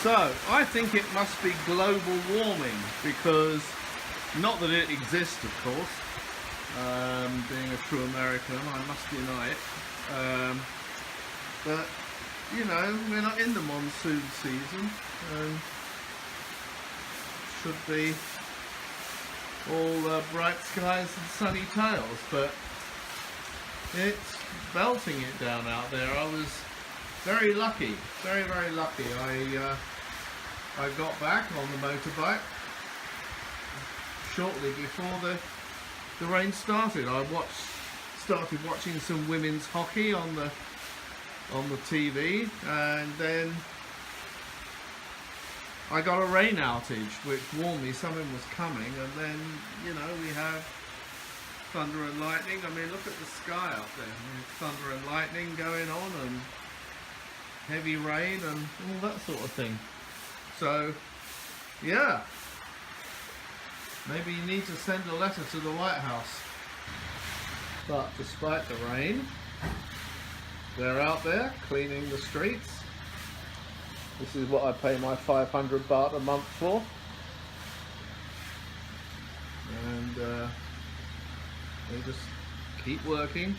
So, I think it must be global warming because, not that it exists of course, being a true American I must deny it, but you know, we're not in the monsoon season and should be all bright skies and sunny tails, but it's belting it down out there. I was very lucky, very lucky. I got back on the motorbike shortly before the rain started. I started watching some women's hockey on the TV, and then I got a rain outage which warned me something was coming, and then, you know, we have thunder and lightning. I mean, look at the sky up there. I mean, thunder and lightning going on and heavy rain and all that sort of thing. So, yeah, maybe you need to send a letter to the White House. But despite the rain, they're out there cleaning the streets. This is what I pay my 500 baht a month for. And they just keep working,